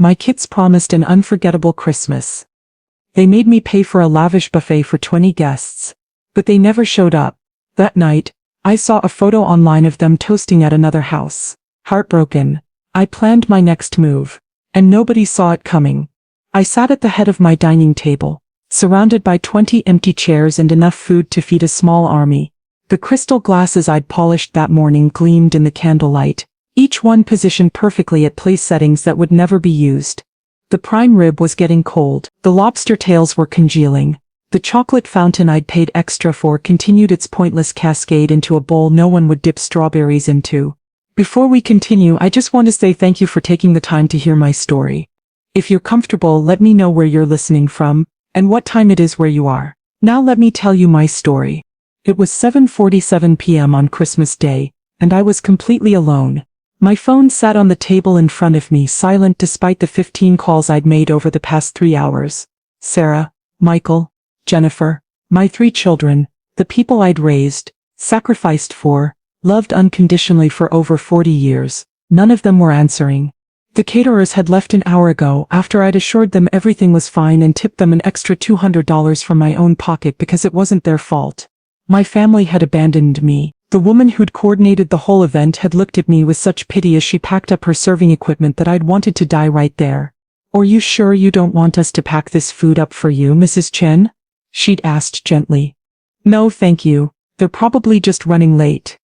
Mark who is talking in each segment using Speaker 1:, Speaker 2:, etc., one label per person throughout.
Speaker 1: My kids promised an unforgettable Christmas. They made me pay for a lavish buffet for 20 guests. But they never showed up. That night, I saw a photo online of them toasting at another house. Heartbroken, I planned my next move. And nobody saw it coming. I sat at the head of my dining table, surrounded by 20 empty chairs and enough food to feed a small army. The crystal glasses I'd polished that morning gleamed in the candlelight, each one positioned perfectly at place settings that would never be used. The prime rib was getting cold, the lobster tails were congealing. The chocolate fountain I'd paid extra for continued its pointless cascade into a bowl no one would dip strawberries into. Before we continue, I just want to say thank you for taking the time to hear my story. If you're comfortable, let me know where you're listening from, and what time it is where you are. Now let me tell you my story. It was 7:47 p.m. on Christmas Day, and I was completely alone. My phone sat on the table in front of me, silent despite the 15 calls I'd made over the past 3 hours. Sarah, Michael, Jennifer, my 3 children, the people I'd raised, sacrificed for, loved unconditionally for over 40 years. None of them were answering. The caterers had left an hour ago after I'd assured them everything was fine and tipped them an extra $200 from my own pocket because it wasn't their fault. My family had abandoned me. The woman who'd coordinated the whole event had looked at me with such pity as she packed up her serving equipment that I'd wanted to die right there. "Are you sure you don't want us to pack this food up for you, Mrs. Chen?" she'd asked gently. "No, thank you. They're probably just running late.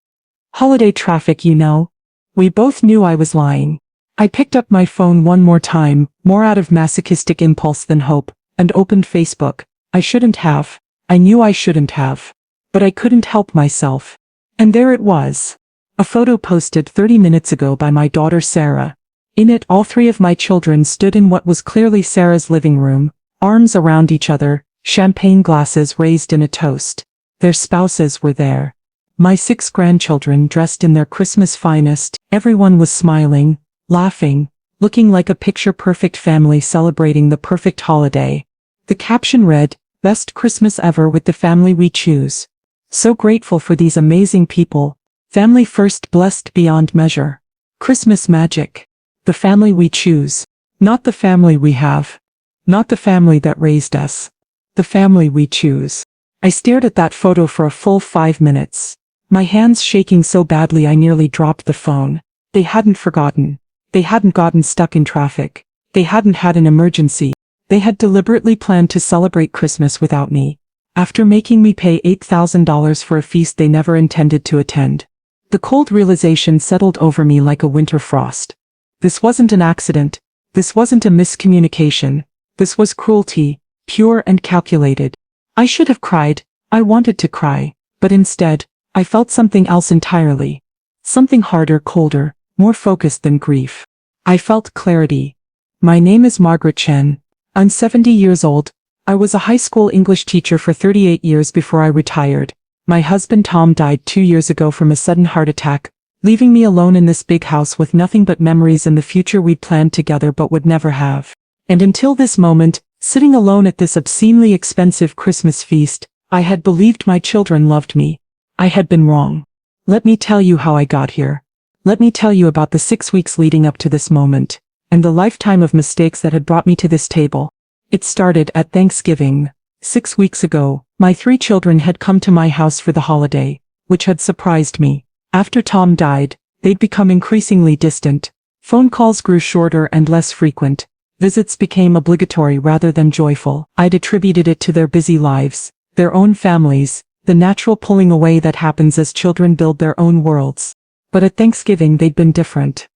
Speaker 1: Holiday traffic, you know." We both knew I was lying. I picked up my phone one more time, more out of masochistic impulse than hope, and opened Facebook. I shouldn't have. I knew I shouldn't have. But I couldn't help myself. And there it was. A photo posted 30 minutes ago by my daughter Sarah. In it, all 3 of my children stood in what was clearly Sarah's living room, arms around each other, champagne glasses raised in a toast. Their spouses were there. My 6 grandchildren dressed in their Christmas finest. Everyone was smiling, laughing, looking like a picture-perfect family celebrating the perfect holiday. The caption read, "Best Christmas ever with the family we choose. So grateful for these amazing people. Family first, blessed beyond measure. Christmas magic. The family we choose. Not the family we have. Not the family that raised us. The family we choose." I stared at that photo for a full 5 minutes. My hands shaking so badly I nearly dropped the phone. They hadn't forgotten. They hadn't gotten stuck in traffic. They hadn't had an emergency. They had deliberately planned to celebrate Christmas without me. After making me pay $8,000 for a feast they never intended to attend. The cold realization settled over me like a winter frost. This wasn't an accident. This wasn't a miscommunication. This was cruelty, pure and calculated. I should have cried. I wanted to cry. But instead, I felt something else entirely. Something harder, colder, more focused than grief. I felt clarity. My name is Margaret Chen. I'm 70 years old. I was a high school English teacher for 38 years before I retired. My husband Tom died 2 years ago from a sudden heart attack, leaving me alone in this big house with nothing but memories and the future we'd planned together but would never have. And until this moment, sitting alone at this obscenely expensive Christmas feast, I had believed my children loved me. I had been wrong. Let me tell you how I got here. Let me tell you about the 6 weeks leading up to this moment, and the lifetime of mistakes that had brought me to this table. It started at Thanksgiving. 6 weeks ago, my 3 children had come to my house for the holiday, which had surprised me. After Tom died, they'd become increasingly distant. Phone calls grew shorter and less frequent. Visits became obligatory rather than joyful. I'd attributed it to their busy lives, their own families, the natural pulling away that happens as children build their own worlds. But at Thanksgiving they'd been different.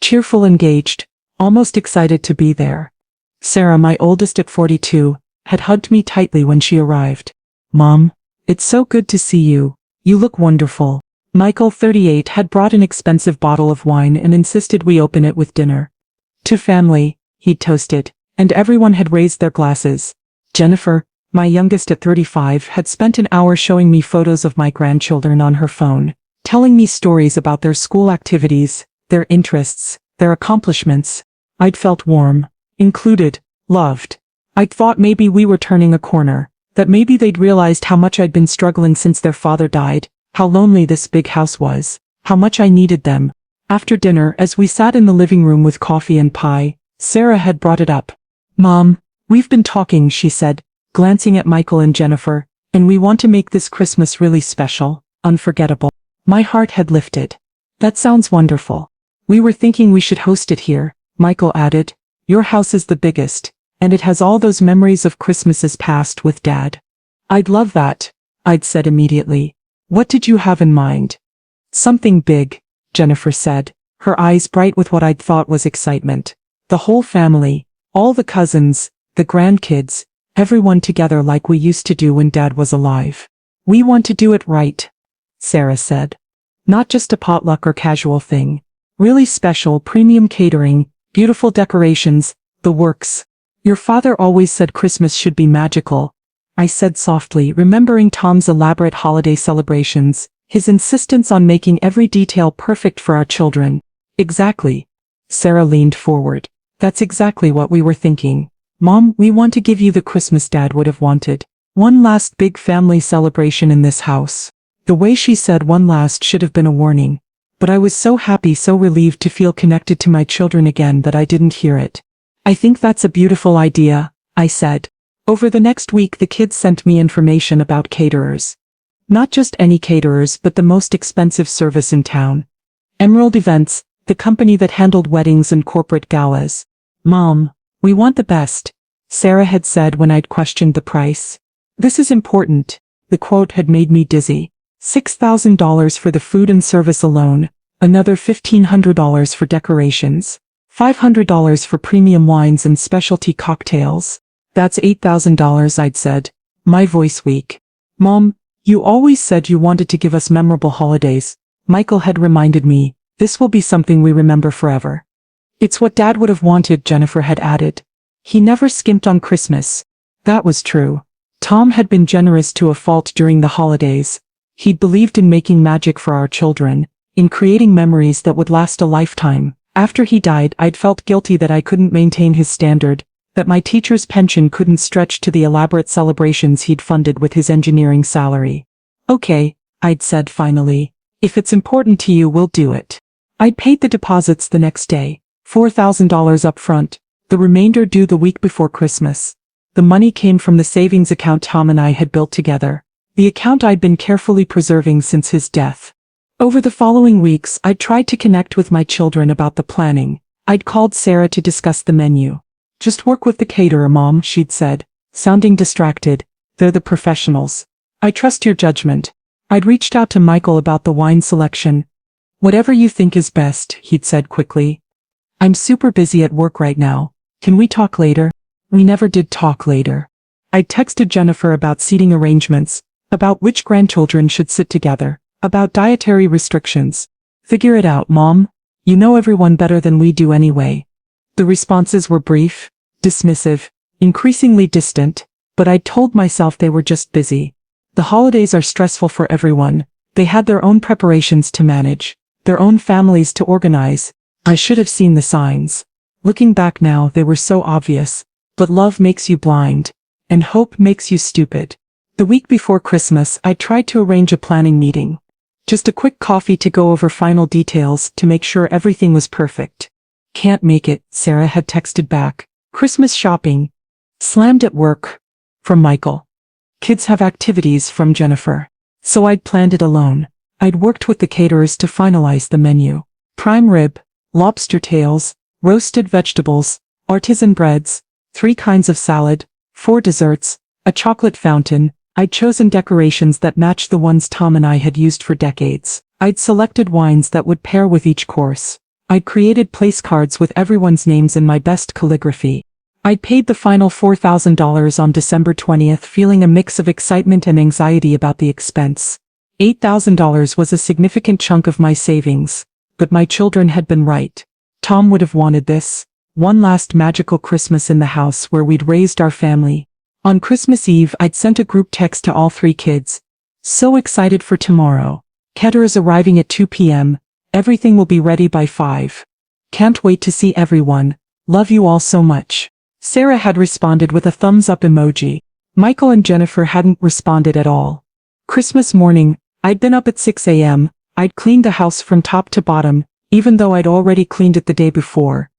Speaker 1: Cheerful, engaged, almost excited to be there. Sarah, my oldest at 42, had hugged me tightly when she arrived. "Mom, it's so good to see you. You look wonderful." Michael, 38, had brought an expensive bottle of wine and insisted we open it with dinner. "To family," he'd toasted, and everyone had raised their glasses. Jennifer, my youngest at 35, had spent an hour showing me photos of my grandchildren on her phone, telling me stories about their school activities, their interests, their accomplishments. I'd felt warm, included, loved. I'd thought maybe we were turning a corner, that maybe they'd realized how much I'd been struggling since their father died, how lonely this big house was, how much I needed them. After dinner, as we sat in the living room with coffee and pie, Sarah had brought it up. Mom, we've been talking, she said, glancing at Michael and Jennifer, and we want to make this Christmas really special, unforgettable. My heart had lifted. That sounds wonderful. We were thinking we should host it here, Michael added. Your house is the biggest, and it has all those memories of Christmases past with Dad. I'd love that, I'd said immediately. What did you have in mind? Something big, Jennifer said, her eyes bright with what I'd thought was excitement. The whole family, all the cousins, the grandkids, everyone together like we used to do when Dad was alive. We want to do it right, Sarah said. Not just a potluck or casual thing. Really special, premium catering, beautiful decorations, the works. Your father always said Christmas should be magical, I said softly, remembering Tom's elaborate holiday celebrations, his insistence on making every detail perfect for our children. Exactly. Sarah leaned forward. That's exactly what we were thinking. Mom, we want to give you the Christmas Dad would have wanted. One last big family celebration in this house. The way she said one last should have been a warning. But I was so happy, so relieved to feel connected to my children again that I didn't hear it. I think that's a beautiful idea, I said. Over the next week the kids sent me information about caterers. Not just any caterers but the most expensive service in town. Emerald Events, the company that handled weddings and corporate galas. Mom, we want the best, Sarah had said when I'd questioned the price. This is important. The quote had made me dizzy. $6,000 for the food and service alone, another $1,500 for decorations, $500 for premium wines and specialty cocktails. That's $8,000, I'd said, my voice weak. Mom, you always said you wanted to give us memorable holidays. Michael had reminded me, this will be something we remember forever. It's what Dad would have wanted, Jennifer had added. He never skimped on Christmas. That was true. Tom had been generous to a fault during the holidays. He'd believed in making magic for our children, in creating memories that would last a lifetime. After he died, I'd felt guilty that I couldn't maintain his standard, that my teacher's pension couldn't stretch to the elaborate celebrations he'd funded with his engineering salary. Okay, I'd said finally. If it's important to you, we'll do it. I'd paid the deposits the next day, $4,000 up front, the remainder due the week before Christmas. The money came from the savings account Tom and I had built together, the account I'd been carefully preserving since his death. Over the following weeks, I'd tried to connect with my children about the planning. I'd called Sarah to discuss the menu. Just work with the caterer, Mom, she'd said, sounding distracted. They're the professionals. I trust your judgment. I'd reached out to Michael about the wine selection. Whatever you think is best, he'd said quickly. I'm super busy at work right now. Can we talk later? We never did talk later. I'd texted Jennifer about seating arrangements, about which grandchildren should sit together, about dietary restrictions. Figure it out, Mom. You know everyone better than we do anyway. The responses were brief, dismissive, increasingly distant, but I'd told myself they were just busy. The holidays are stressful for everyone. They had their own preparations to manage, their own families to organize. I should have seen the signs. Looking back now, they were so obvious. But love makes you blind, and hope makes you stupid. The week before Christmas, I tried to arrange a planning meeting. Just a quick coffee to go over final details to make sure everything was perfect. Can't make it, Sarah had texted back. Christmas shopping. Slammed at work. From Michael. Kids have activities from Jennifer. So I'd planned it alone. I'd worked with the caterers to finalize the menu. Prime rib, lobster tails, roasted vegetables, artisan breads, 3 kinds of salad, 4 desserts, a chocolate fountain. I'd chosen decorations that matched the ones Tom and I had used for decades. I'd selected wines that would pair with each course. I'd created place cards with everyone's names in my best calligraphy. I'd paid the final $4,000 on December 20th, feeling a mix of excitement and anxiety about the expense. $8,000 was a significant chunk of my savings, but my children had been right. Tom would have wanted this. One last magical Christmas in the house where we'd raised our family. On Christmas Eve, I'd sent a group text to all 3 kids. So excited for tomorrow. Caterers arriving at 2 p.m. Everything will be ready by 5. Can't wait to see everyone. Love you all so much. Sarah had responded with a thumbs up emoji. Michael and Jennifer hadn't responded at all. Christmas morning, I'd been up at 6 a.m. I'd cleaned the house from top to bottom, even though I'd already cleaned it the day before.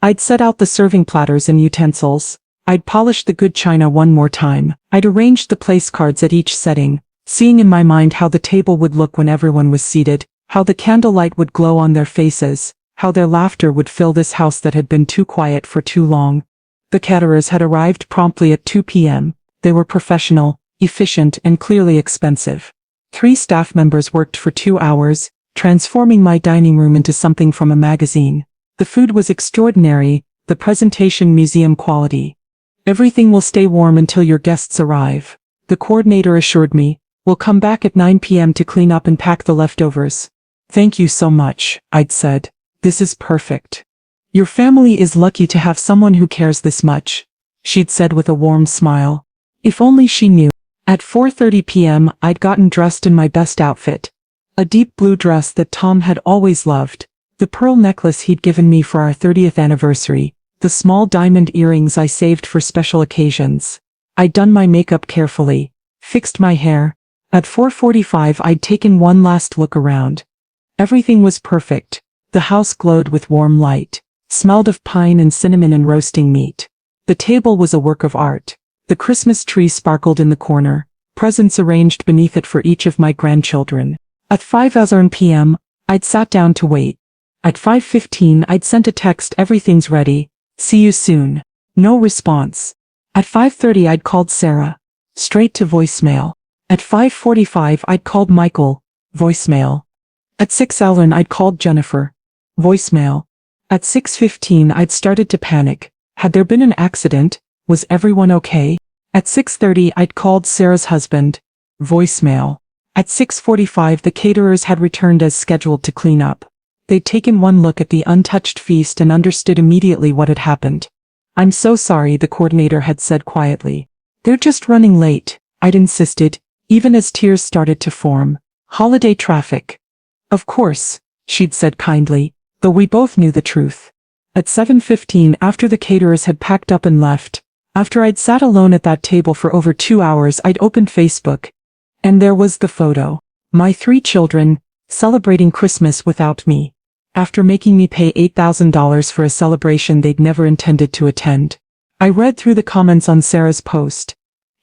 Speaker 1: I'd set out the serving platters and utensils. I'd polished the good china one more time. I'd arranged the place cards at each setting, seeing in my mind how the table would look when everyone was seated, how the candlelight would glow on their faces, how their laughter would fill this house that had been too quiet for too long. The caterers had arrived promptly at 2 p.m. They were professional, efficient, and clearly expensive. 3 staff members worked for 2 hours, transforming my dining room into something from a magazine. The food was extraordinary, the presentation museum quality. Everything will stay warm until your guests arrive, the coordinator assured me. We'll come back at 9 p.m. to clean up and pack the leftovers. Thank you so much, I'd said. This is perfect. Your family is lucky to have someone who cares this much, she'd said with a warm smile. If only she knew. At 4:30 p.m. I'd gotten dressed in my best outfit. A deep blue dress that Tom had always loved, the pearl necklace he'd given me for our 30th anniversary, the small diamond earrings I saved for special occasions. I'd done my makeup carefully, fixed my hair. At 4:45 I'd taken one last look around. Everything was perfect. The house glowed with warm light, smelled of pine and cinnamon and roasting meat. The table was a work of art. The Christmas tree sparkled in the corner, presents arranged beneath it for each of my grandchildren. At 5:00 p.m., I'd sat down to wait. At 5:15 I'd sent a text, everything's ready, see you soon. No response. At 5:30 I'd called Sarah. Straight to voicemail. At 5:45 I'd called Michael. Voicemail. At 6:00 I'd called Jennifer. Voicemail. At 6:15 I'd started to panic. Had there been an accident? Was everyone okay? At 6:30 I'd called Sarah's husband. Voicemail. At 6:45 the caterers had returned as scheduled to clean up. They'd taken one look at the untouched feast and understood immediately what had happened. I'm so sorry, the coordinator had said quietly. They're just running late, I'd insisted, even as tears started to form. Holiday traffic. Of course, she'd said kindly, though we both knew the truth. At 7:15, after the caterers had packed up and left, after I'd sat alone at that table for over 2 hours, I'd opened Facebook. And there was the photo. My 3 children, celebrating Christmas without me. After making me pay $8,000 for a celebration they'd never intended to attend. I read through the comments on Sarah's post.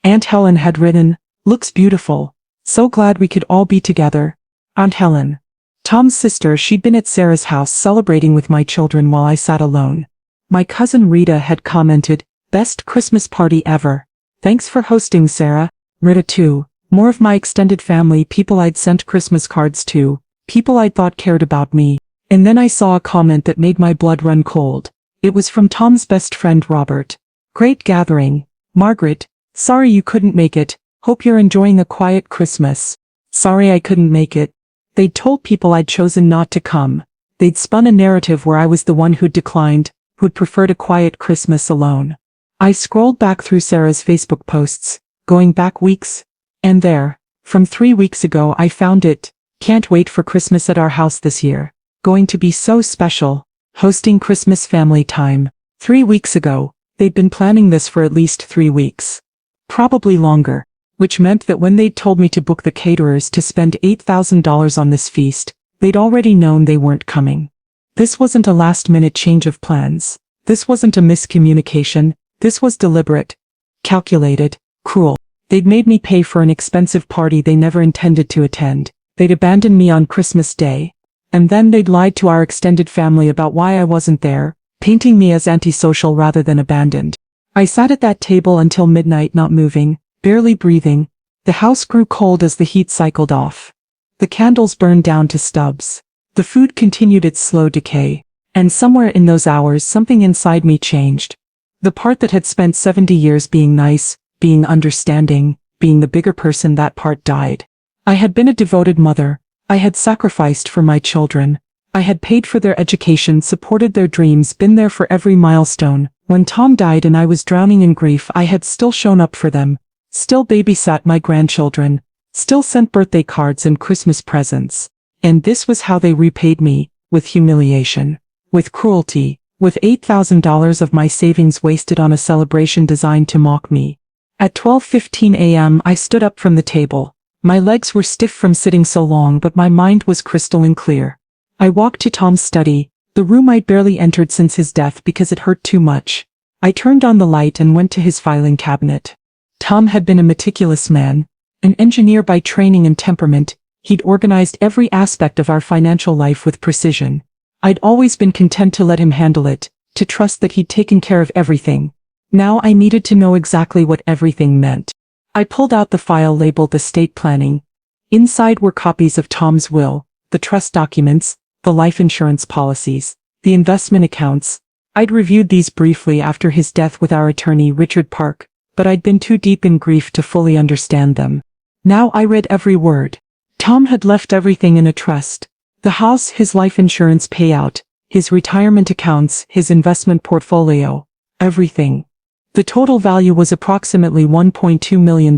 Speaker 1: Aunt Helen had written, looks beautiful. So glad we could all be together. Aunt Helen. Tom's sister, she'd been at Sarah's house celebrating with my children while I sat alone. My cousin Rita had commented, best Christmas party ever. Thanks for hosting, Sarah. Rita too. More of my extended family, people I'd sent Christmas cards to, people I thought cared about me. And then I saw a comment that made my blood run cold. It was from Tom's best friend Robert. Great gathering. Margaret, sorry you couldn't make it. Hope you're enjoying a quiet Christmas. Sorry I couldn't make it. They'd told people I'd chosen not to come. They'd spun a narrative where I was the one who'd declined, who'd preferred a quiet Christmas alone. I scrolled back through Sarah's Facebook posts, going back weeks. And there, from 3 weeks ago, I found it. Can't wait for Christmas at our house this year. Going to be so special. Hosting Christmas family time. 3 weeks ago, they'd been planning this for at least 3 weeks. Probably longer. Which meant that when they'd told me to book the caterers to spend $8,000 on this feast, they'd already known they weren't coming. This wasn't a last-minute change of plans. This wasn't a miscommunication. This was deliberate. Calculated. Cruel. They'd made me pay for an expensive party they never intended to attend. They'd abandoned me on Christmas Day. And then they'd lied to our extended family about why I wasn't there, painting me as antisocial rather than abandoned. I sat at that table until midnight, not moving, barely breathing. The house grew cold as the heat cycled off. The candles burned down to stubs. The food continued its slow decay. And somewhere in those hours something inside me changed. The part that had spent 70 years being nice, being understanding, being the bigger person, that part died. I had been a devoted mother. I had sacrificed for my children. I had paid for their education, supported their dreams, been there for every milestone. When Tom died and I was drowning in grief, I had still shown up for them. Still babysat my grandchildren. Still sent birthday cards and Christmas presents. And this was how they repaid me, with humiliation. With cruelty. With $8,000 of my savings wasted on a celebration designed to mock me. At 12:15 a.m. I stood up from the table. My legs were stiff from sitting so long, but my mind was crystalline clear. I walked to Tom's study, The room I'd barely entered since his death because it hurt too much. I turned on the light and went to his filing cabinet. Tom had been a meticulous man, an engineer by training and temperament. He'd organized every aspect of our financial life with precision. I'd always been content to let him handle it, to trust that he'd taken care of everything. Now I needed to know exactly what everything meant. I pulled out the file labeled estate planning. Inside were copies of Tom's will, the trust documents, the life insurance policies, the investment accounts. I'd reviewed these briefly after his death with our attorney Richard Park, but I'd been too deep in grief to fully understand them. Now I read every word. Tom had left everything in a trust. The house, his life insurance payout, his retirement accounts, his investment portfolio, everything. The total value was approximately $1.2 million.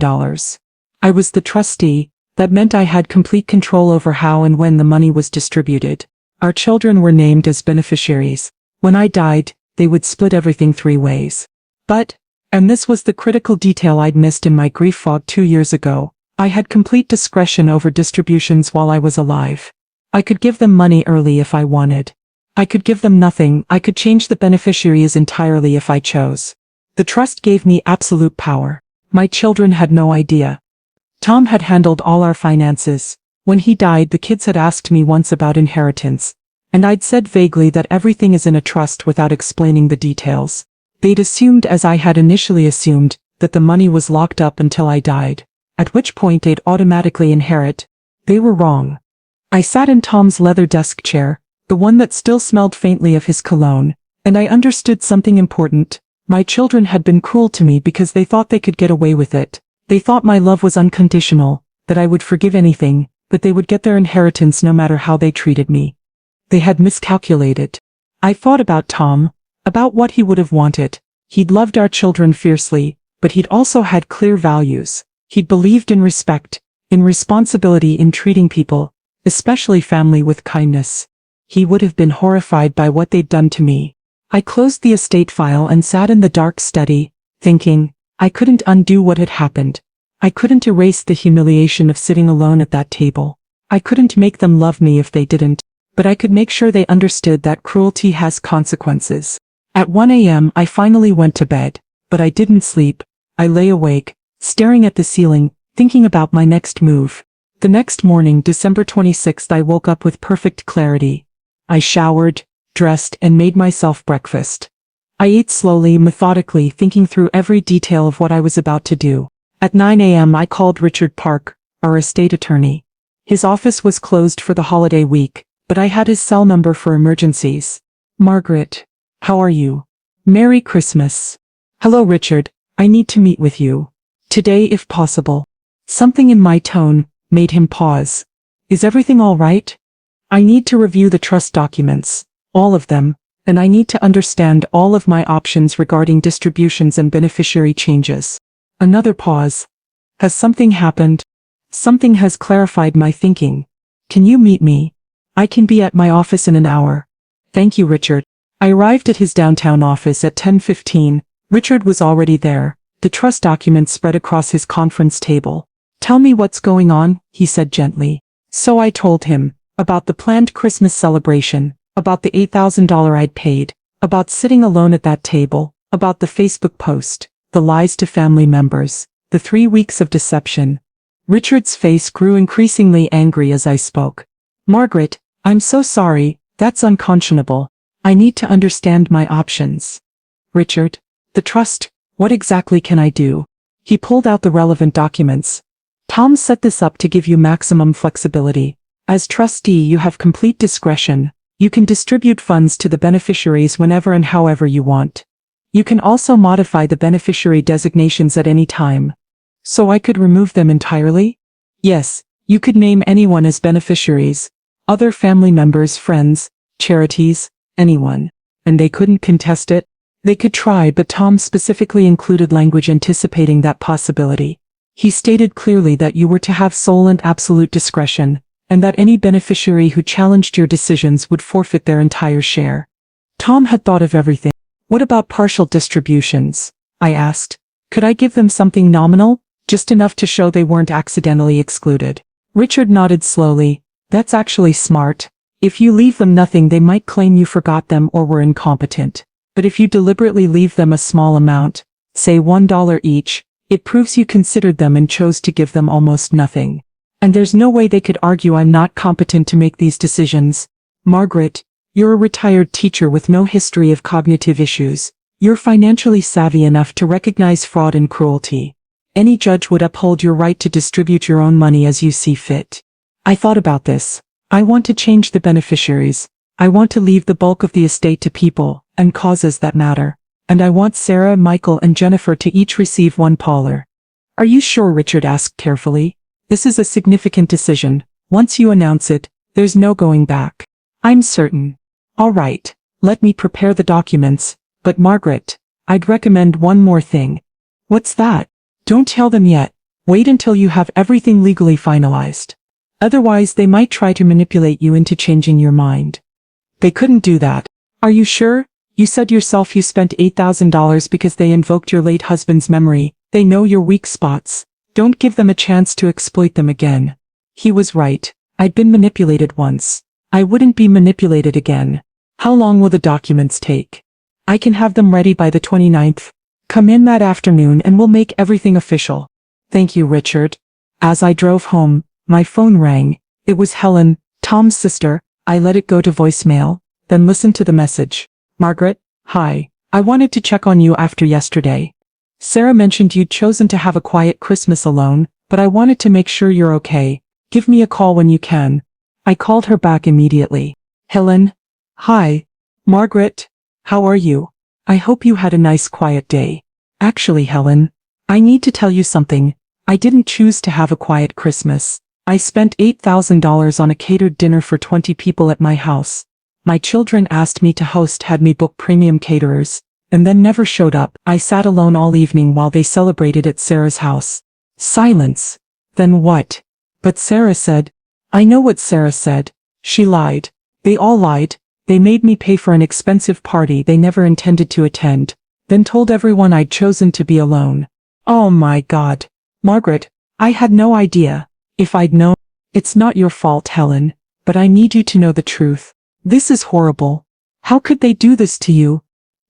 Speaker 1: I was the trustee. That meant I had complete control over how and when the money was distributed. Our children were named as beneficiaries. When I died, they would split everything 3 ways. But, and this was the critical detail I'd missed in my grief fog 2 years ago, I had complete discretion over distributions while I was alive. I could give them money early if I wanted. I could give them nothing. I could change the beneficiaries entirely if I chose. The trust gave me absolute power. My children had no idea. Tom had handled all our finances. When he died, the kids had asked me once about inheritance, and I'd said vaguely that everything is in a trust without explaining the details. They'd assumed, as I had initially assumed, that the money was locked up until I died, at which point they'd automatically inherit. They were wrong. I sat in Tom's leather desk chair, the one that still smelled faintly of his cologne, and I understood something important. My children had been cruel to me because they thought they could get away with it. They thought my love was unconditional, that I would forgive anything, but they would get their inheritance no matter how they treated me. They had miscalculated. I thought about Tom, about what he would have wanted. He'd loved our children fiercely, but he'd also had clear values. He'd believed in respect, in responsibility, in treating people, especially family, with kindness. He would have been horrified by what they'd done to me. I closed the estate file and sat in the dark study, thinking, I couldn't undo what had happened. I couldn't erase the humiliation of sitting alone at that table. I couldn't make them love me if they didn't, but I could make sure they understood that cruelty has consequences. At 1 a.m. I finally went to bed, but I didn't sleep. I lay awake, staring at the ceiling, thinking about my next move. The next morning, December 26th, I woke up with perfect clarity. I showered, dressed, and made myself breakfast. I ate slowly, methodically, thinking through every detail of what I was about to do. At 9 a.m. I called Richard Park, our estate attorney. His office was closed for the holiday week, but I had his cell number for emergencies. Margaret, how are you? Merry Christmas. Hello, Richard. I need to meet with you. Today, if possible. Something in my tone made him pause. Is everything all right? I need to review the trust documents, all of them, and I need to understand all of my options regarding distributions and beneficiary changes. Another pause. Has something happened? Something has clarified my thinking. Can you meet me? I can be at my office in an hour. Thank you, Richard. I arrived at his downtown office at 10:15. Richard was already there, the trust documents spread across his conference table. Tell me what's going on, he said gently. So I told him about the planned Christmas celebration, about the $8,000 I'd paid, about sitting alone at that table, about the Facebook post, the lies to family members, the 3 weeks of deception. Richard's face grew increasingly angry as I spoke. Margaret, I'm so sorry, that's unconscionable. I need to understand my options. Richard, the trust, what exactly can I do? He pulled out the relevant documents. Tom set this up to give you maximum flexibility. As trustee, you have complete discretion. You can distribute funds to the beneficiaries whenever and however you want. You can also modify the beneficiary designations at any time. So I could remove them entirely? Yes, you could name anyone as beneficiaries. Other family members, friends, charities, anyone. And they couldn't contest it? They could try, but Tom specifically included language anticipating that possibility. He stated clearly that you were to have sole and absolute discretion, and that any beneficiary who challenged your decisions would forfeit their entire share. Tom had thought of everything. What about partial distributions? I asked. Could I give them something nominal, just enough to show they weren't accidentally excluded? Richard nodded slowly. That's actually smart. If you leave them nothing, they might claim you forgot them or were incompetent. But if you deliberately leave them a small amount, say $1 each, it proves you considered them and chose to give them almost nothing. And there's no way they could argue I'm not competent to make these decisions. Margaret, you're a retired teacher with no history of cognitive issues. You're financially savvy enough to recognize fraud and cruelty. Any judge would uphold your right to distribute your own money as you see fit. I thought about this. I want to change the beneficiaries. I want to leave the bulk of the estate to people and causes that matter. And I want Sarah, Michael, and Jennifer to each receive $1. Are you sure? Richard asked carefully. This is a significant decision. Once you announce it, there's no going back. I'm certain. All right, let me prepare the documents. But Margaret, I'd recommend one more thing. What's that? Don't tell them yet. Wait until you have everything legally finalized. Otherwise, they might try to manipulate you into changing your mind. They couldn't do that. Are you sure? You said yourself you spent $8,000 because they invoked your late husband's memory. They know your weak spots. Don't give them a chance to exploit them again. He was right. I'd been manipulated once. I wouldn't be manipulated again. How long will the documents take? I can have them ready by the 29th. Come in that afternoon and we'll make everything official. Thank you, Richard. As I drove home, my phone rang. It was Helen, Tom's sister. I let it go to voicemail, then listened to the message. Margaret, hi. I wanted to check on you after yesterday. Sarah mentioned you'd chosen to have a quiet Christmas alone, but I wanted to make sure you're okay. Give me a call when you can. I called her back immediately. Helen. Hi. Margaret. How are you? I hope you had a nice quiet day. Actually, Helen, I need to tell you something. I didn't choose to have a quiet Christmas. I spent $8,000 on a catered dinner for 20 people at my house. My children asked me to host, had me book premium caterers, and then never showed up. I sat alone all evening while they celebrated at Sarah's house. Silence. Then what? But Sarah said. I know what Sarah said. She lied. They all lied. They made me pay for an expensive party they never intended to attend, then told everyone I'd chosen to be alone. Oh my God. Margaret, I had no idea. If I'd known. It's not your fault, Helen, but I need you to know the truth. This is horrible. How could they do this to you?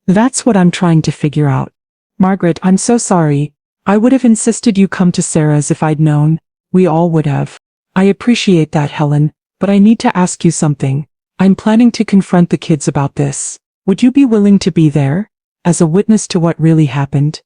Speaker 1: That's what I'm trying to figure out. Margaret, I'm so sorry. I would have insisted you come to Sarah's if I'd known. We all would have. I appreciate that, Helen, but I need to ask you something. I'm planning to confront the kids about this. Would you be willing to be there? As a witness to what really happened?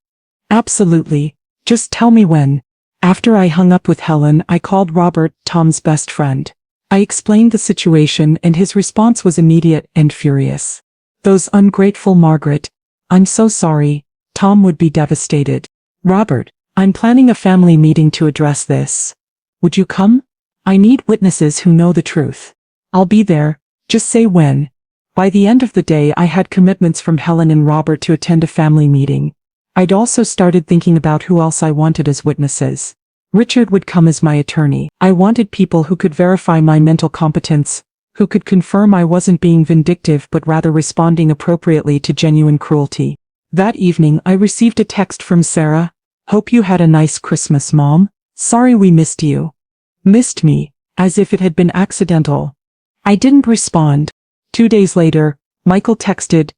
Speaker 1: Absolutely. Just tell me when. After I hung up with Helen, I called Robert, Tom's best friend. I explained the situation and his response was immediate and furious. Those ungrateful Margaret. I'm so sorry. Tom would be devastated. Robert, I'm planning a family meeting to address this. Would you come? I need witnesses who know the truth. I'll be there. Just say when. By the end of the day, I had commitments from Helen and Robert to attend a family meeting. I'd also started thinking about who else I wanted as witnesses. Richard would come as my attorney. I wanted people who could verify my mental competence, who could confirm I wasn't being vindictive but rather responding appropriately to genuine cruelty. That evening, I received a text from Sarah. Hope you had a nice Christmas, Mom. Sorry we missed you. Missed me, as if it had been accidental. I didn't respond. 2 days later, Michael texted,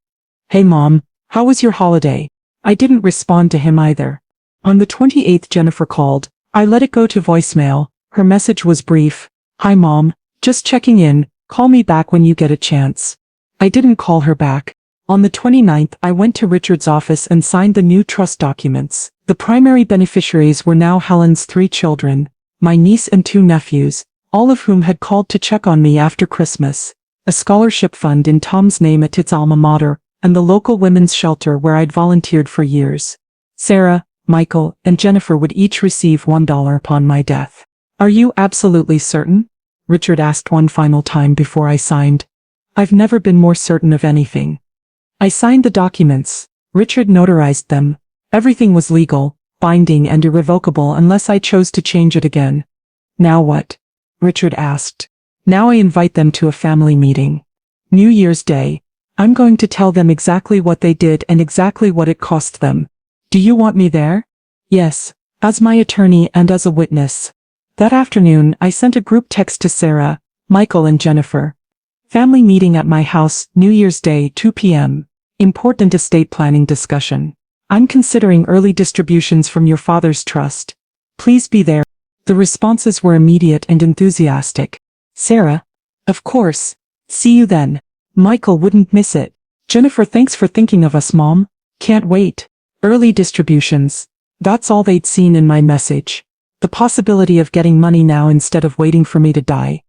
Speaker 1: Hey Mom, how was your holiday? I didn't respond to him either. On the 28th, Jennifer called. I let it go to voicemail. Her message was brief. Hi Mom, just checking in, call me back when you get a chance. I didn't call her back. On the 29th, I went to Richard's office and signed the new trust documents. The primary beneficiaries were now Helen's 3 children, my niece and 2 nephews, all of whom had called to check on me after Christmas, a scholarship fund in Tom's name at its alma mater, and the local women's shelter where I'd volunteered for years. Sarah, Michael, and Jennifer would each receive $1 upon my death. Are you absolutely certain? Richard asked one final time before I signed. I've never been more certain of anything. I signed the documents. Richard notarized them. Everything was legal, binding and irrevocable unless I chose to change it again. Now what? Richard asked. Now I invite them to a family meeting. New Year's Day. I'm going to tell them exactly what they did and exactly what it cost them. Do you want me there? Yes, as my attorney and as a witness. That afternoon, I sent a group text to Sarah, Michael and Jennifer. Family meeting at my house, New Year's Day, 2 p.m. Important estate planning discussion. I'm considering early distributions from your father's trust. Please be there. The responses were immediate and enthusiastic. Sarah? Of course. See you then. Michael wouldn't miss it. Jennifer, thanks for thinking of us, Mom. Can't wait. Early distributions. That's all they'd seen in my message. The possibility of getting money now instead of waiting for me to die.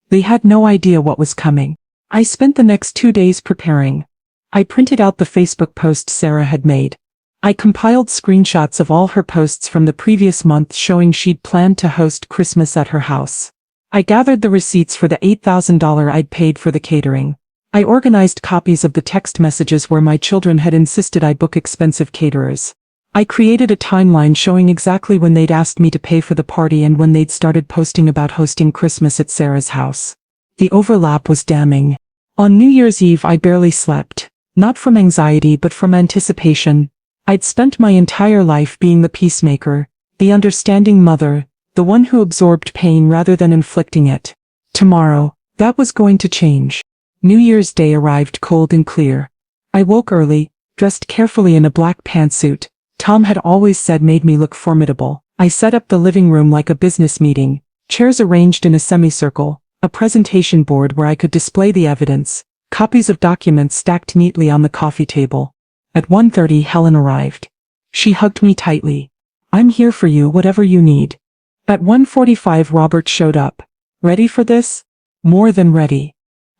Speaker 1: They had no idea what was coming. I spent the next 2 days preparing. I printed out the Facebook post Sarah had made. I compiled screenshots of all her posts from the previous month showing she'd planned to host Christmas at her house. I gathered the receipts for the $8,000 I'd paid for the catering. I organized copies of the text messages where my children had insisted I book expensive caterers. I created a timeline showing exactly when they'd asked me to pay for the party and when they'd started posting about hosting Christmas at Sarah's house. The overlap was damning. On New Year's Eve I barely slept, not from anxiety but from anticipation. I'd spent my entire life being the peacemaker, the understanding mother, the one who absorbed pain rather than inflicting it. Tomorrow, that was going to change. New Year's Day arrived cold and clear. I woke early, dressed carefully in a black pantsuit. Tom had always said made me look formidable. I set up the living room like a business meeting, chairs arranged in a semicircle, a presentation board where I could display the evidence, copies of documents stacked neatly on the coffee table. At 1:30 Helen arrived. She hugged me tightly. I'm here for you, whatever you need. At 1:45 Robert showed up. Ready for this? More than ready.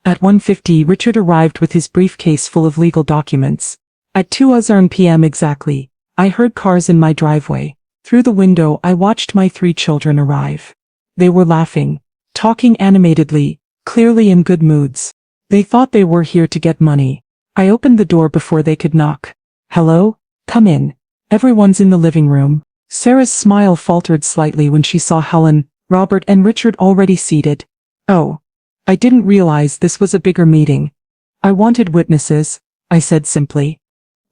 Speaker 1: At 1:50 Richard arrived with his briefcase full of legal documents. At 2:00 p.m. exactly, I heard cars in my driveway. Through the window I watched my 3 children arrive. They were laughing, talking animatedly, clearly in good moods. They thought they were here to get money. I opened the door before they could knock. Hello? Come in. Everyone's in the living room. Sarah's smile faltered slightly when she saw Helen, Robert and Richard already seated. Oh. I didn't realize this was a bigger meeting. I wanted witnesses, I said simply.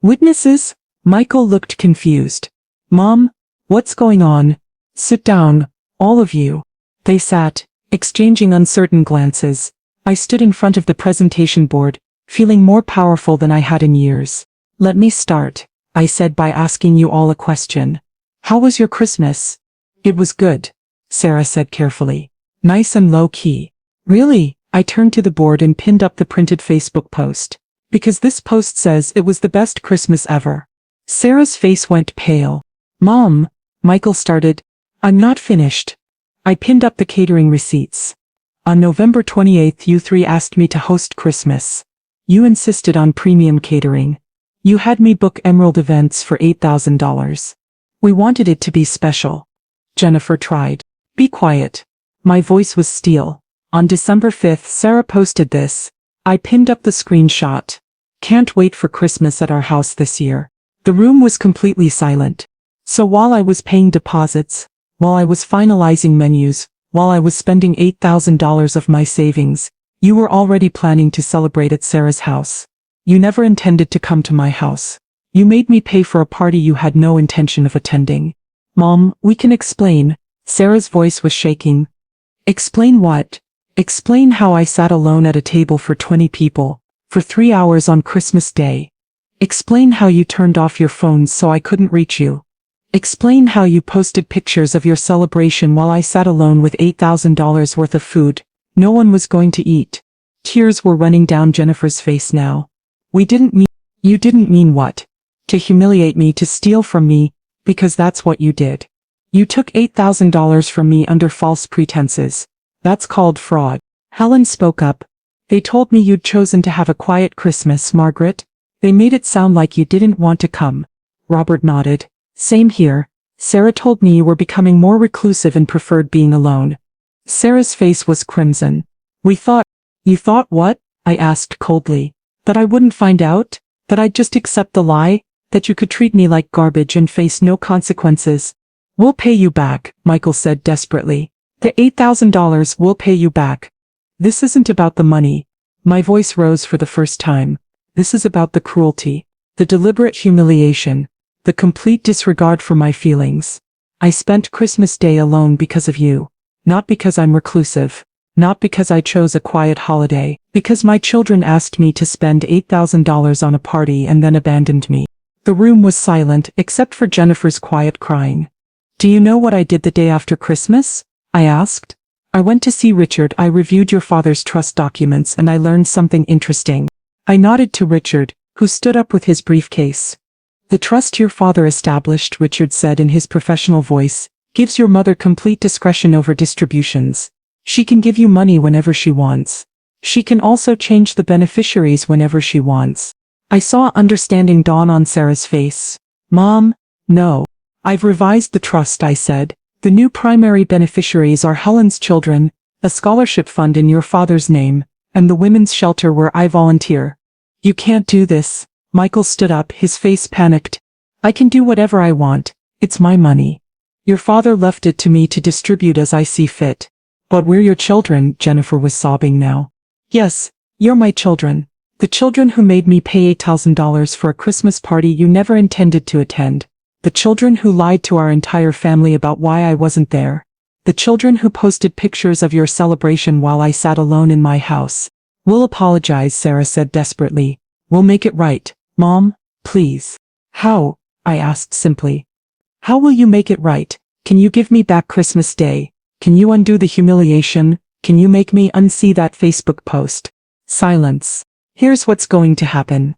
Speaker 1: Witnesses? Michael looked confused. Mom, what's going on? Sit down, all of you. They sat, exchanging uncertain glances. I stood in front of the presentation board, feeling more powerful than I had in years. Let me start, I said, by asking you all a question. How was your Christmas? It was good, Sarah said carefully. Nice and low-key. Really? I turned to the board and pinned up the printed Facebook post. Because this post says it was the best Christmas ever. Sarah's face went pale. Mom, Michael started. I'm not finished. I pinned up the catering receipts. On November 28th you 3 asked me to host Christmas. You insisted on premium catering. You had me book Emerald Events for $8,000. We wanted it to be special. Jennifer tried. Be quiet. My voice was steel. On December 5th Sarah posted this. I pinned up the screenshot. Can't wait for Christmas at our house this year. The room was completely silent. So while I was paying deposits, while I was finalizing menus, while I was spending $8,000 of my savings, you were already planning to celebrate at Sarah's house. You never intended to come to my house. You made me pay for a party you had no intention of attending. Mom, we can explain. Sarah's voice was shaking. Explain what? Explain how I sat alone at a table for 20 people, for 3 hours on Christmas Day. Explain how you turned off your phones so I couldn't reach you. Explain how you posted pictures of your celebration while I sat alone with $8,000 worth of food no one was going to eat. Tears were running down Jennifer's face now. You didn't mean what? To humiliate me, to steal from me, because that's what you did. You took $8,000 from me under false pretenses. That's called fraud. Helen spoke up. They told me you'd chosen to have a quiet Christmas, Margaret. They made it sound like you didn't want to come. Robert nodded. Same here. Sarah told me you were becoming more reclusive and preferred being alone. Sarah's face was crimson. You thought what? I asked coldly. That I wouldn't find out? That I'd just accept the lie? That you could treat me like garbage and face no consequences? We'll pay you back, Michael said desperately. The $8,000 will pay you back. This isn't about the money. My voice rose for the first time. This is about the cruelty, the deliberate humiliation, the complete disregard for my feelings. I spent Christmas Day alone because of you, not because I'm reclusive. Not because I chose a quiet holiday, because my children asked me to spend $8,000 on a party and then abandoned me. The room was silent except for Jennifer's quiet crying. Do you know what I did the day after Christmas? I asked. I went to see Richard. I reviewed your father's trust documents and I learned something interesting. I nodded to Richard, who stood up with his briefcase. The trust your father established, Richard said in his professional voice, gives your mother complete discretion over distributions. She can give you money whenever she wants. She can also change the beneficiaries whenever she wants. I saw understanding dawn on Sarah's face. Mom, no. I've revised the trust, I said. The new primary beneficiaries are Helen's children, a scholarship fund in your father's name, and the women's shelter where I volunteer. You can't do this. Michael stood up, his face panicked. I can do whatever I want. It's my money. Your father left it to me to distribute as I see fit. But we're your children, Jennifer was sobbing now. Yes, you're my children. The children who made me pay $8,000 for a Christmas party you never intended to attend. The children who lied to our entire family about why I wasn't there. The children who posted pictures of your celebration while I sat alone in my house. We'll apologize, Sarah said desperately. We'll make it right. Mom, please. How? I asked simply. How will you make it right? Can you give me back Christmas Day? Can you undo the humiliation? Can you make me unsee that Facebook post? Silence. Here's what's going to happen.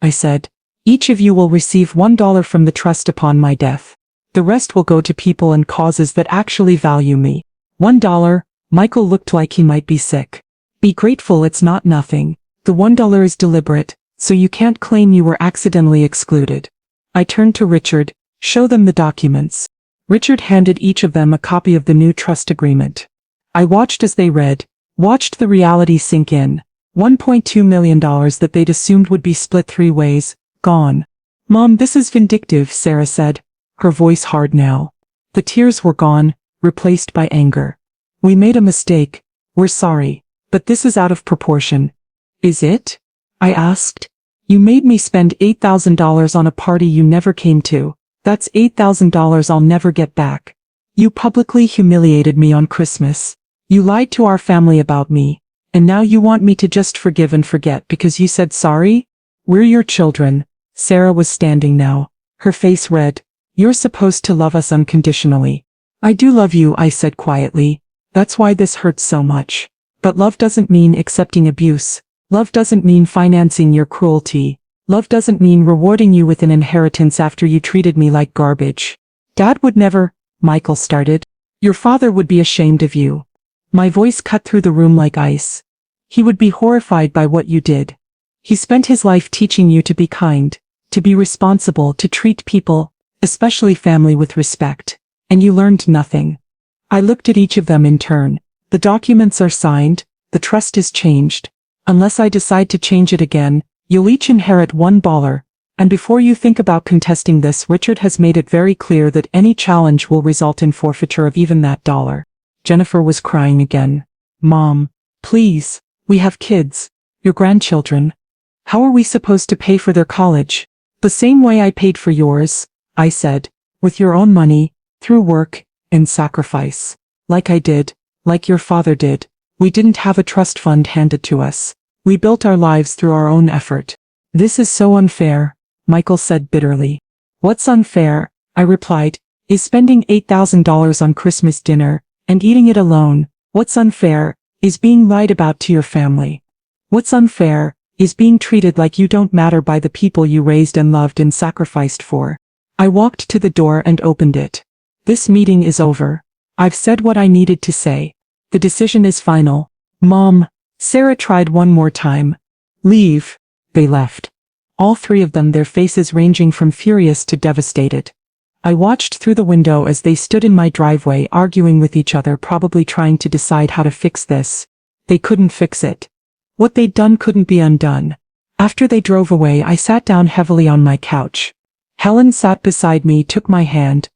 Speaker 1: I said. Each of you will receive $1 from the trust upon my death. The rest will go to people and causes that actually value me. $1. Michael looked like he might be sick. Be grateful it's not nothing. The $1 is deliberate, so you can't claim you were accidentally excluded. I turned to Richard. Show them the documents. Richard handed each of them a copy of the new trust agreement. I watched as they read, watched the reality sink in. $1.2 million that they'd assumed would be split 3 ways, gone. Mom, this is vindictive, Sarah said, her voice hard now. The tears were gone, replaced by anger. We made a mistake. We're sorry. But this is out of proportion. Is it? I asked. You made me spend $8,000 on a party you never came to. That's $8,000 I'll never get back. You publicly humiliated me on Christmas. You lied to our family about me. And now you want me to just forgive and forget because you said sorry? We're your children. Sarah was standing now, her face red. You're supposed to love us unconditionally. I do love you, I said quietly. That's why this hurts so much. But love doesn't mean accepting abuse. Love doesn't mean financing your cruelty. Love doesn't mean rewarding you with an inheritance after you treated me like garbage. Dad would never, Michael started. Your father would be ashamed of you. My voice cut through the room like ice. He would be horrified by what you did. He spent his life teaching you to be kind, to be responsible, to treat people, especially family, with respect. And you learned nothing. I looked at each of them in turn. The documents are signed, the trust is changed. Unless I decide to change it again, you'll each inherit $1. And before you think about contesting this, Richard has made it very clear that any challenge will result in forfeiture of even that dollar. Jennifer was crying again. Mom, please, we have kids, your grandchildren. How are we supposed to pay for their college? The same way I paid for yours, I said, with your own money, through work and sacrifice. Like I did, like your father did. We didn't have a trust fund handed to us. We built our lives through our own effort. This is so unfair, Michael said bitterly. What's unfair, I replied, is spending $8,000 on Christmas dinner and eating it alone. What's unfair is being lied about to your family. What's unfair is being treated like you don't matter by the people you raised and loved and sacrificed for. I walked to the door and opened it. This meeting is over. I've said what I needed to say. The decision is final. Mom, Sarah tried one more time. Leave. They left. All 3 of them, their faces ranging from furious to devastated. I watched through the window as they stood in my driveway arguing with each other, probably trying to decide how to fix this. They couldn't fix it. What they'd done couldn't be undone. After they drove away, I sat down heavily on my couch. Helen sat beside me, took my hand.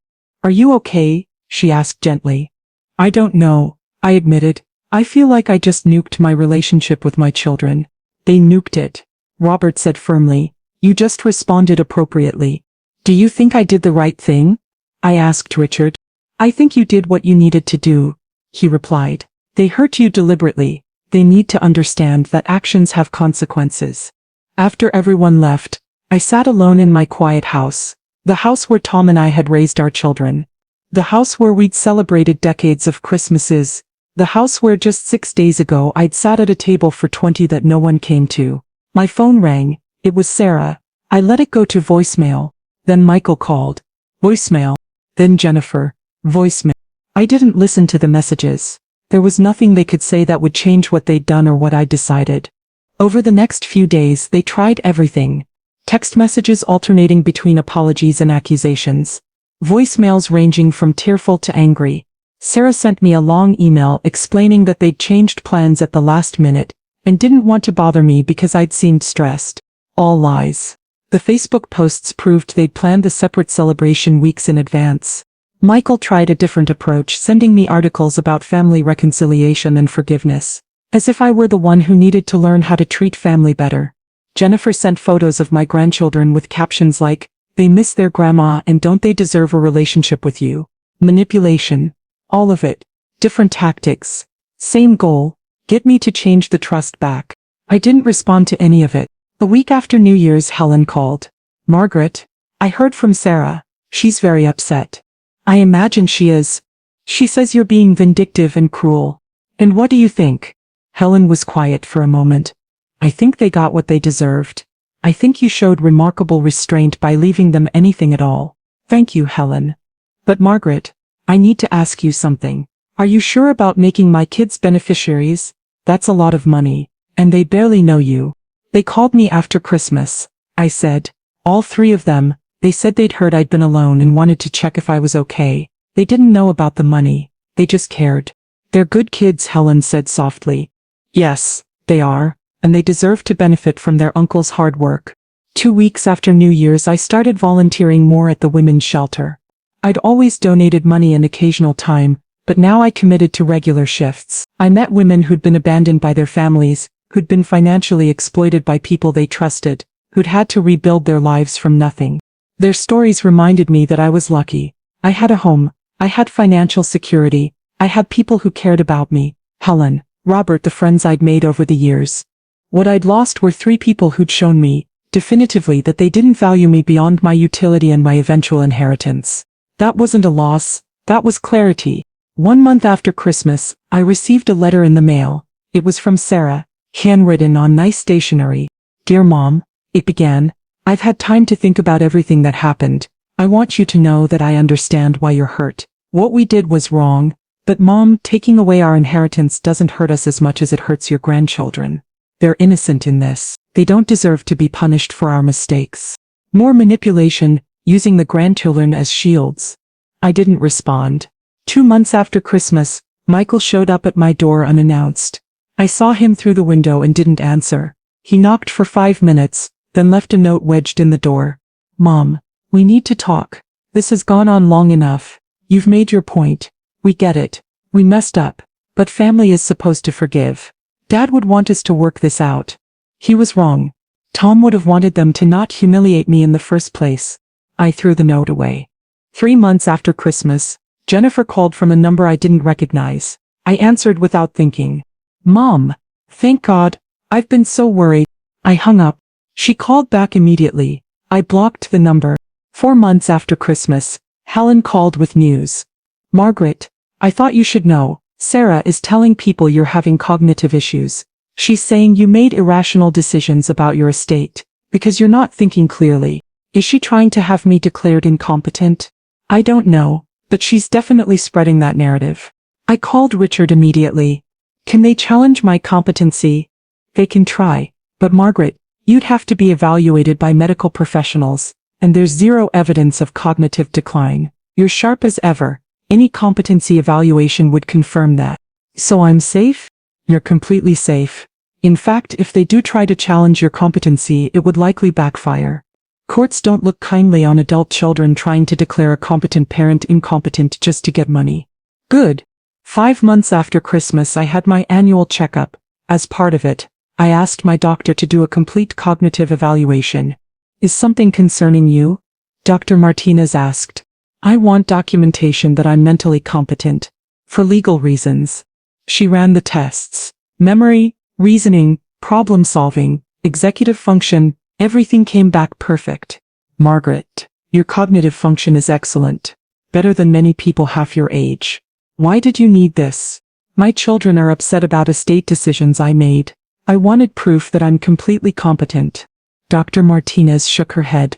Speaker 1: Are you okay? She asked gently. I don't know, I admitted. I feel like I just nuked my relationship with my children. They nuked it. Robert said firmly. You just responded appropriately. Do you think I did the right thing? I asked Richard. I think you did what you needed to do, he replied. They hurt you deliberately. They need to understand that actions have consequences. After everyone left, I sat alone in my quiet house. The house where Tom and I had raised our children. The house where we'd celebrated decades of Christmases. The house where just 6 days ago I'd sat at a table for 20 that no one came to. My phone rang. It was Sarah. I let it go to voicemail. Then Michael called. Voicemail. Then Jennifer. Voicemail. I didn't listen to the messages. There was nothing they could say that would change what they'd done or what I'd decided. Over the next few days they tried everything. Text messages alternating between apologies and accusations. Voicemails ranging from tearful to angry. Sarah sent me a long email explaining that they'd changed plans at the last minute and didn't want to bother me because I'd seemed stressed. All lies. The Facebook posts proved they'd planned the separate celebration weeks in advance. Michael tried a different approach, sending me articles about family reconciliation and forgiveness, as if I were the one who needed to learn how to treat family better. Jennifer sent photos of my grandchildren with captions like, "They miss their grandma and don't they deserve a relationship with you?" Manipulation. All of it. Different tactics. Same goal. Get me to change the trust back. I didn't respond to any of it. The week after New Year's, Helen called. "Margaret, I heard from Sarah. She's very upset." "I imagine she is. She says you're being vindictive and cruel." "And what do you think?" Helen was quiet for a moment. "I think they got what they deserved. I think you showed remarkable restraint by leaving them anything at all." "Thank you, Helen. But Margaret, I need to ask you something. Are you sure about making my kids beneficiaries? That's a lot of money, and they barely know you." "They called me after Christmas," I said. "All 3 of them. They said they'd heard I'd been alone and wanted to check if I was okay. They didn't know about the money. They just cared." "They're good kids," Helen said softly. "Yes, they are, and they deserve to benefit from their uncle's hard work." 2 weeks after New Year's, I started volunteering more at the women's shelter. I'd always donated money and occasional time, but now I committed to regular shifts. I met women who'd been abandoned by their families, who'd been financially exploited by people they trusted, who'd had to rebuild their lives from nothing. Their stories reminded me that I was lucky. I had a home. I had financial security. I had people who cared about me. Helen, Robert, the friends I'd made over the years. What I'd lost were 3 people who'd shown me, definitively, that they didn't value me beyond my utility and my eventual inheritance. That wasn't a loss. That was clarity. 1 month after Christmas, I received a letter in the mail. It was from Sarah, handwritten on nice stationery. "Dear Mom," it began, "I've had time to think about everything that happened. I want you to know that I understand why you're hurt. What we did was wrong. But Mom, taking away our inheritance doesn't hurt us as much as it hurts your grandchildren. They're innocent in this. They don't deserve to be punished for our mistakes." More manipulation, using the grandchildren as shields. I didn't respond. 2 months after Christmas, Michael showed up at my door unannounced. I saw him through the window and didn't answer. He knocked for 5 minutes, then left a note wedged in the door. "Mom, we need to talk. This has gone on long enough. You've made your point. We get it. We messed up. But family is supposed to forgive. Dad would want us to work this out. He was wrong. Tom would have wanted them to not humiliate me in the first place." I threw the note away. 3 months after Christmas, Jennifer called from a number I didn't recognize. I answered without thinking. "Mom, thank God. I've been so worried." I hung up. She called back immediately. I blocked the number. 4 months after Christmas, Helen called with news. "Margaret, I thought you should know. Sarah is telling people you're having cognitive issues. She's saying you made irrational decisions about your estate because you're not thinking clearly. Is she trying to have me declared incompetent? I don't know, but she's definitely spreading that narrative." I called Richard immediately. "Can they challenge my competency?" "They can try, but Margaret, you'd have to be evaluated by medical professionals, and there's zero evidence of cognitive decline. You're sharp as ever. Any competency evaluation would confirm that." "So I'm safe?" "You're completely safe. In fact, if they do try to challenge your competency, it would likely backfire. Courts don't look kindly on adult children trying to declare a competent parent incompetent just to get money." "Good." 5 months after Christmas, I had my annual checkup. As part of it, I asked my doctor to do a complete cognitive evaluation. "Is something concerning you?" Dr. Martinez asked. "I want documentation that I'm mentally competent. For legal reasons." She ran the tests. Memory, reasoning, problem solving, executive function, everything came back perfect. Margaret, your cognitive function is excellent. Better than many people half your age. Why did you need this? My children are upset about estate decisions I made. I wanted proof that I'm completely competent. Dr. Martinez shook her head.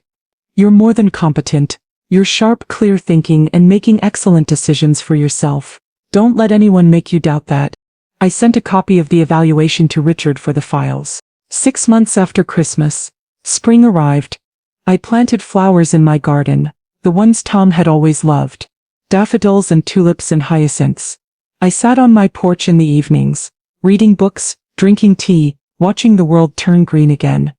Speaker 1: You're more than competent. You're sharp, clear thinking and making excellent decisions for yourself. Don't let anyone make you doubt that. I sent a copy of the evaluation to Richard for the files. 6 months after Christmas, spring arrived. I planted flowers in my garden, the ones Tom had always loved. Daffodils and tulips and hyacinths. I sat on my porch in the evenings, reading books, drinking tea, watching the world turn green again.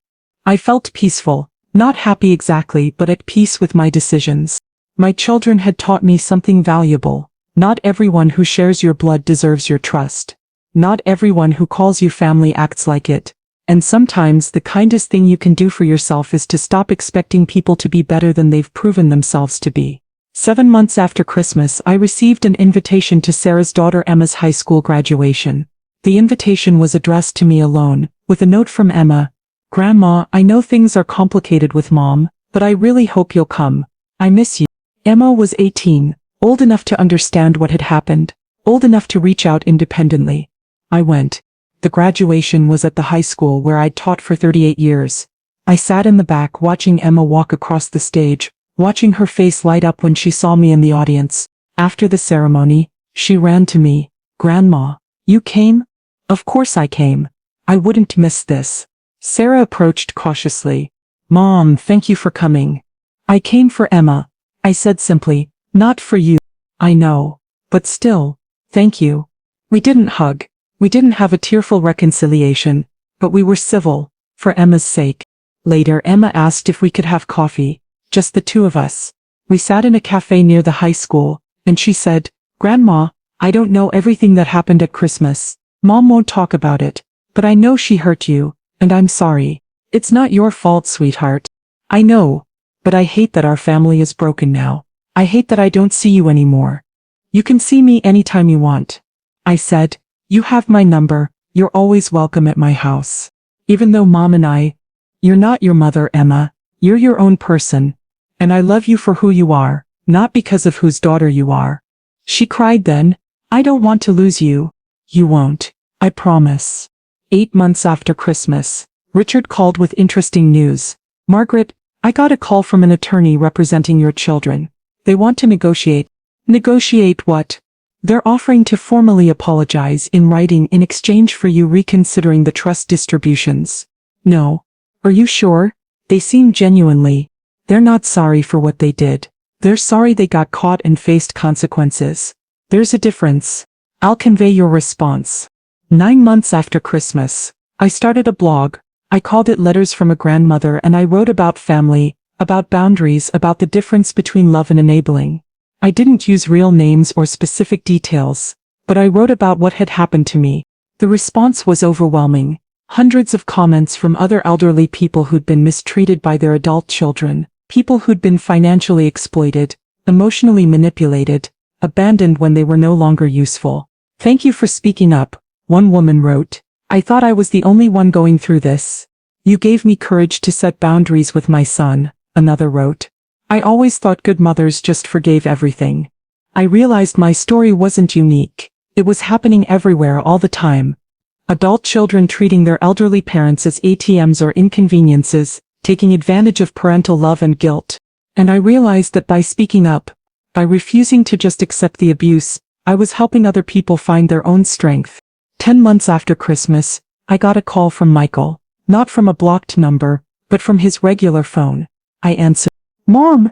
Speaker 1: I felt peaceful, not happy exactly, but at peace with my decisions. My children had taught me something valuable. Not everyone who shares your blood deserves your trust. Not everyone who calls you family acts like it. And sometimes the kindest thing you can do for yourself is to stop expecting people to be better than they've proven themselves to be. 7 months after Christmas, I received an invitation to Sarah's daughter Emma's high school graduation. The invitation was addressed to me alone, with a note from Emma. Grandma, I know things are complicated with Mom, but I really hope you'll come. I miss you. Emma was 18, old enough to understand what had happened, old enough to reach out independently. I went. The graduation was at the high school where I'd taught for 38 years. I sat in the back watching Emma walk across the stage, watching her face light up when she saw me in the audience. After the ceremony, she ran to me. Grandma, you came? Of course I came. I wouldn't miss this. Sarah approached cautiously. Mom, thank you for coming. I came for Emma. I said simply, not for you. I know. But still, thank you. We didn't hug. We didn't have a tearful reconciliation, but we were civil, for Emma's sake. Later, Emma asked if we could have coffee, just the two of us. We sat in a cafe near the high school, and she said, Grandma, I don't know everything that happened at Christmas. Mom won't talk about it, but I know she hurt you, and I'm sorry. It's not your fault, sweetheart. I know, but I hate that our family is broken now. I hate that I don't see you anymore. You can see me anytime you want. I said, you have my number, you're always welcome at my house. Even though Mom and you're not your mother, Emma, you're your own person. And I love you for who you are, not because of whose daughter you are. She cried then, I don't want to lose you. You won't, I promise. 8 months after Christmas, Richard called with interesting news. Margaret, I got a call from an attorney representing your children. They want to negotiate. Negotiate what? They're offering to formally apologize in writing in exchange for you reconsidering the trust distributions. No. Are you sure? They seem genuinely. They're not sorry for what they did. They're sorry they got caught and faced consequences. There's a difference. I'll convey your response. 9 months after Christmas, I started a blog. I called it Letters from a Grandmother, and I wrote about family, about boundaries, about the difference between love and enabling. I didn't use real names or specific details, but I wrote about what had happened to me. The response was overwhelming. Hundreds of comments from other elderly people who'd been mistreated by their adult children, people who'd been financially exploited, emotionally manipulated, abandoned when they were no longer useful. Thank you for speaking up, one woman wrote. I thought I was the only one going through this. You gave me courage to set boundaries with my son, another wrote. I always thought good mothers just forgave everything. I realized my story wasn't unique. It was happening everywhere all the time. Adult children treating their elderly parents as ATMs or inconveniences, taking advantage of parental love and guilt. And I realized that by speaking up, by refusing to just accept the abuse, I was helping other people find their own strength. 10 months after Christmas, I got a call from Michael, not from a blocked number, but from his regular phone. I answered. Mom!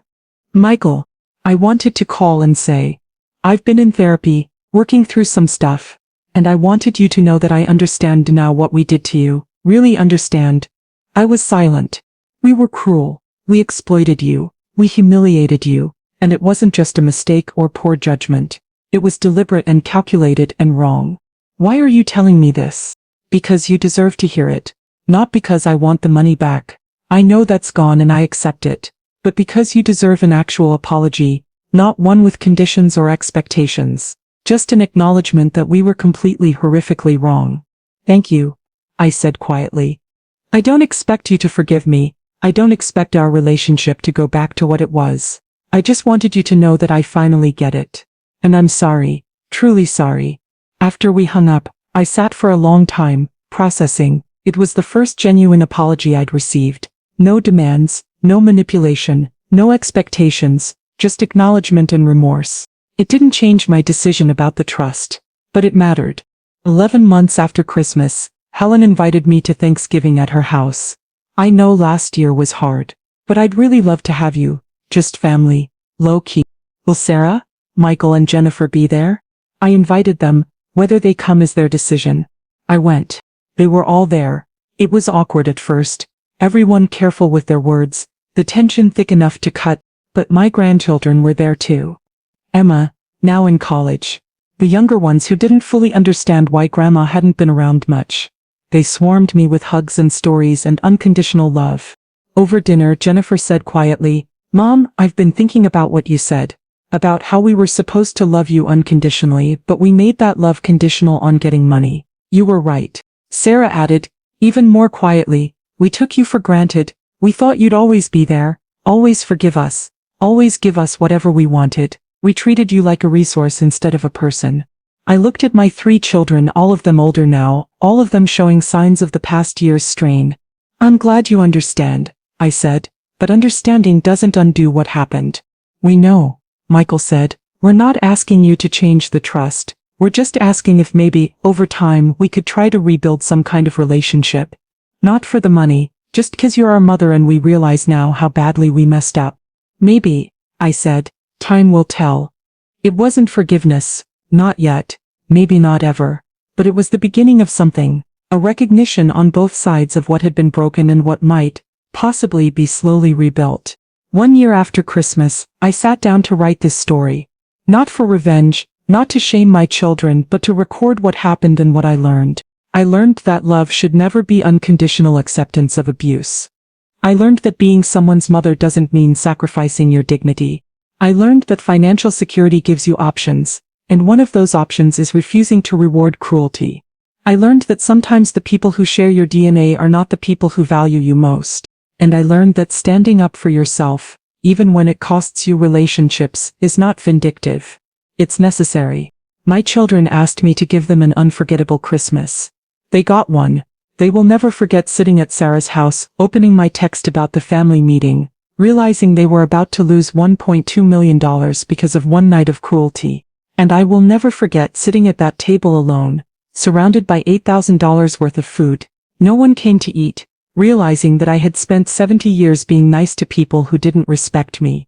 Speaker 1: Michael, I wanted to call and say, I've been in therapy, working through some stuff, and I wanted you to know that I understand now what we did to you, really understand. I was silent. We were cruel. We exploited you. We humiliated you. And it wasn't just a mistake or poor judgment. It was deliberate and calculated and wrong. Why are you telling me this? Because you deserve to hear it. Not because I want the money back. I know that's gone and I accept it. But because you deserve an actual apology, not one with conditions or expectations. Just an acknowledgement that we were completely horrifically wrong. Thank you, I said quietly. I don't expect you to forgive me. I don't expect our relationship to go back to what it was. I just wanted you to know that I finally get it. And I'm sorry, truly sorry. After we hung up, I sat for a long time, processing. It was the first genuine apology I'd received. No demands, no manipulation, no expectations, just acknowledgement and remorse. It didn't change my decision about the trust, but it mattered. 11 months after Christmas, Helen invited me to Thanksgiving at her house. I know last year was hard, but I'd really love to have you, just family, low-key. Will Sarah, Michael and Jennifer be there? I invited them, whether they come is their decision. I went. They were all there. It was awkward at first, everyone careful with their words, the tension thick enough to cut, but my grandchildren were there too. Emma, now in college. The younger ones who didn't fully understand why Grandma hadn't been around much. They swarmed me with hugs and stories and unconditional love. Over dinner, Jennifer said quietly, "Mom, I've been thinking about what you said. About how we were supposed to love you unconditionally, but we made that love conditional on getting money. You were right." Sarah added, even more quietly, "We took you for granted. We thought you'd always be there, always forgive us, always give us whatever we wanted. We treated you like a resource instead of a person." I looked at my 3 children, all of them older now, all of them showing signs of the past year's strain. "I'm glad you understand," I said, "but understanding doesn't undo what happened." "We know," Michael said. "We're not asking you to change the trust. We're just asking if maybe, over time, we could try to rebuild some kind of relationship. Not for the money, just 'cause you're our mother and we realize now how badly we messed up." "Maybe," I said. "Time will tell." It wasn't forgiveness. Not yet, maybe not ever, but it was the beginning of something, a recognition on both sides of what had been broken and what might, possibly be slowly rebuilt. 1 year after Christmas, I sat down to write this story. Not for revenge, not to shame my children, but to record what happened and what I learned. I learned that love should never be unconditional acceptance of abuse. I learned that being someone's mother doesn't mean sacrificing your dignity. I learned that financial security gives you options, and one of those options is refusing to reward cruelty. I learned that sometimes the people who share your DNA are not the people who value you most. And I learned that standing up for yourself, even when it costs you relationships, is not vindictive. It's necessary. My children asked me to give them an unforgettable Christmas. They got one. They will never forget sitting at Sarah's house, opening my text about the family meeting, realizing they were about to lose $1.2 million because of one night of cruelty. And I will never forget sitting at that table alone, surrounded by $8,000 worth of food. No one came to eat, realizing that I had spent 70 years being nice to people who didn't respect me.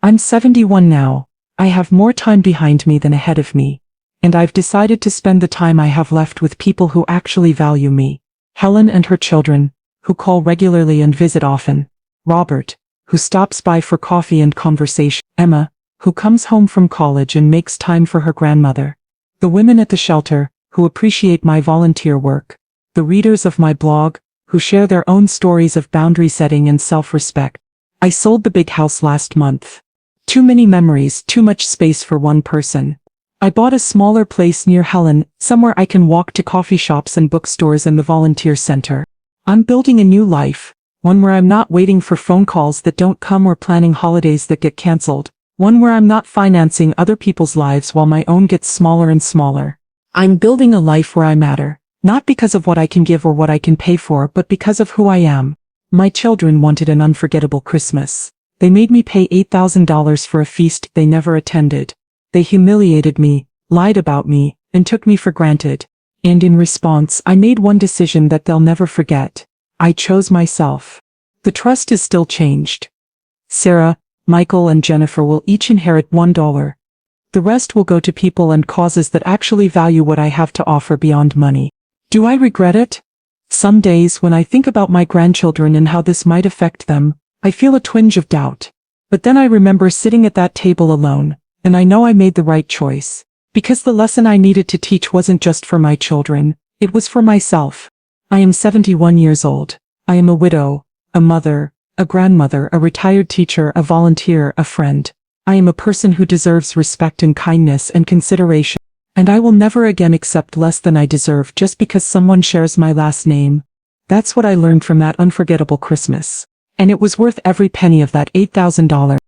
Speaker 1: I'm 71 now. I have more time behind me than ahead of me. And I've decided to spend the time I have left with people who actually value me. Helen and her children, who call regularly and visit often. Robert, who stops by for coffee and conversation. Emma, who comes home from college and makes time for her grandmother. The women at the shelter, who appreciate my volunteer work. The readers of my blog, who share their own stories of boundary setting and self-respect. I sold the big house last month. Too many memories, too much space for one person. I bought a smaller place near Helen, somewhere I can walk to coffee shops and bookstores and the volunteer center. I'm building a new life, one where I'm not waiting for phone calls that don't come or planning holidays that get canceled. One where I'm not financing other people's lives while my own gets smaller and smaller. I'm building a life where I matter, not because of what I can give or what I can pay for, but because of who I am. My children wanted an unforgettable Christmas. They made me pay $8,000 for a feast they never attended. They humiliated me, lied about me, and took me for granted. And in response, I made one decision that they'll never forget. I chose myself. The trust is still changed. Sarah, Michael and Jennifer will each inherit $1. The rest will go to people and causes that actually value what I have to offer beyond money. Do I regret it? Some days when I think about my grandchildren and how this might affect them, I feel a twinge of doubt. But then I remember sitting at that table alone, and I know I made the right choice. Because the lesson I needed to teach wasn't just for my children, it was for myself. I am 71 years old. I am a widow, a mother, a grandmother, a retired teacher, a volunteer, a friend. I am a person who deserves respect and kindness and consideration. And I will never again accept less than I deserve just because someone shares my last name. That's what I learned from that unforgettable Christmas. And it was worth every penny of that $8,000.